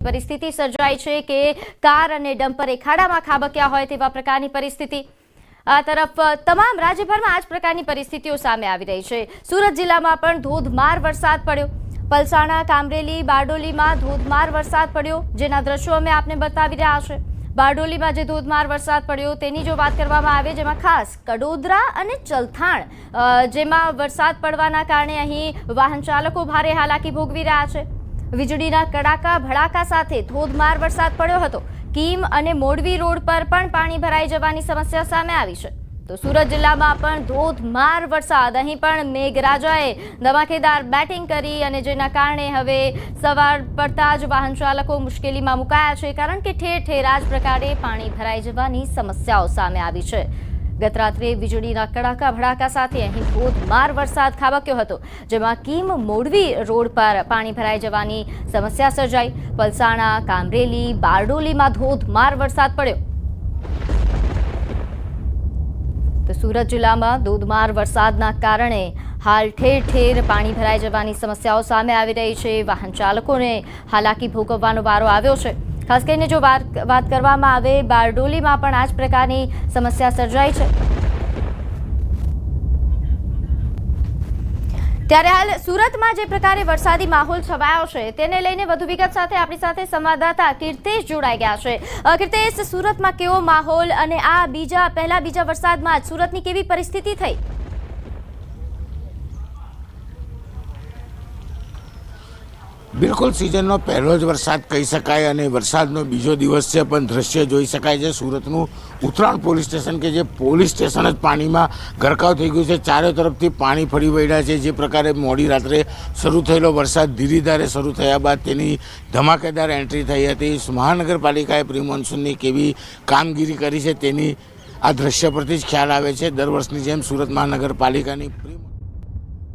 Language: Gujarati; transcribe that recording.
પરિસ્થિતિ સર્જાઈ છે કે કાર અને ડમ્પર ખાડામાં ખાબક્યા હોય તેવા પ્રકારની પરિસ્થિતિ આ તરફ તમામ રાજ્યભરમાં આ જ પ્રકારની પરિસ્થિતિઓ સામે આવી રહી છે। સુરત જિલ્લામાં પણ ધોધમાર વરસાદ પડ્યો। પલસાણા, કામરેલી, બારડોલીમાં ધોધમાર વરસાદ પડ્યો, જેના દ્રશ્યો અમે આપને બતાવી રહ્યા છે। બારડોલીમાં જે ધોધમાર વરસાદ પડ્યો તેની જો વાત કરવામાં આવે, જેમાં ખાસ કડોદરા અને ચલથાણ જેમાં વરસાદ પડવાના કારણે અહીં વાહન ચાલકો ભારે હાલાકી ભોગવી રહ્યા છે। વીજળીના કડાકા ભડાકા સાથે ધોધમાર વરસાદ પડ્યો હતો। કીમ અને મોડવી રોડ પર પણ પાણી ભરાઈ જવાની સમસ્યા સામે આવી છે। તો સુરત જિલ્લામાં પણ ધોધમાર વરસાદ, અહીં પણ મેઘરાજાએ ધમાકેદાર બેટિંગ કરી અને જેના કારણે હવે સવાર પડતા જ વાહન ચાલકો મુશ્કેલીમાં મુકાયા છે, કારણ કે ઠેર ઠેર આ જ પ્રકારે પાણી ભરાઈ જવાની સમસ્યાઓ સામે આવી છે। ગત રાત્રે વીજળીના કડાકા ભડાકા સાથે અહીં ધોધમાર વરસાદ ખાબક્યો હતો, જેમાં કીમ મોડવી રોડ પર પાણી ભરાઈ જવાની સમસ્યા સર્જાઈ। પલસાણા, કામરેલી, બારડોલીમાં ધોધમાર વરસાદ પડ્યો। તો સુરત જિલ્લામાં ધોધમાર વરસાદના કારણે હાલ ઠેર ઠેર પાણી ભરાઈ જવાની સમસ્યાઓ સામે આવી રહી છે। વાહન ચાલકોને હાલાકી ભોગવવાનો વારો આવ્યો છે। ખાસ કરીને જો વાત કરવામાં આવે, બારડોલીમાં પણ આ જ પ્રકારની સમસ્યા સર્જાઈ છે। ત્યારે હાલ સુરતમાં જે પ્રકારે વરસાદી માહોલ છવાયો છે તેને લઈને વધુ વિગત સાથે આપણી સાથે સંવાદદાતા કીર્તેશ જોડાઈ ગયા છે। કીર્તેશ, સુરતમાં કેવો માહોલ અને આ પહેલા બીજા વરસાદમાં સુરતની કેવી પરિસ્થિતિ થઈ? બિલકુલ સિઝનનો પહેલો જ વરસાદ કહી શકાય અને વરસાદનો બીજો દિવસ છે, પણ દ્રશ્ય જોઈ શકાય છે સુરતનું ઉત્તરાયણ પોલીસ સ્ટેશન, કે જે પોલીસ સ્ટેશન જ પાણીમાં ગરકાવ થઈ ગયું છે। ચારે તરફથી પાણી ફરી વળ્યા છે। જે પ્રકારે મોડી રાત્રે શરૂ થયેલો વરસાદ ધીરે ધારે શરૂ થયા બાદ તેની ધમાકેદાર એન્ટ્રી થઈ હતી। મહાનગરપાલિકાએ પ્રી મોન્સૂનની કેવી કામગીરી કરી છે તેની આ દ્રશ્ય પરથી જ ખ્યાલ આવે છે। દર વર્ષની જેમ સુરત મહાનગરપાલિકાની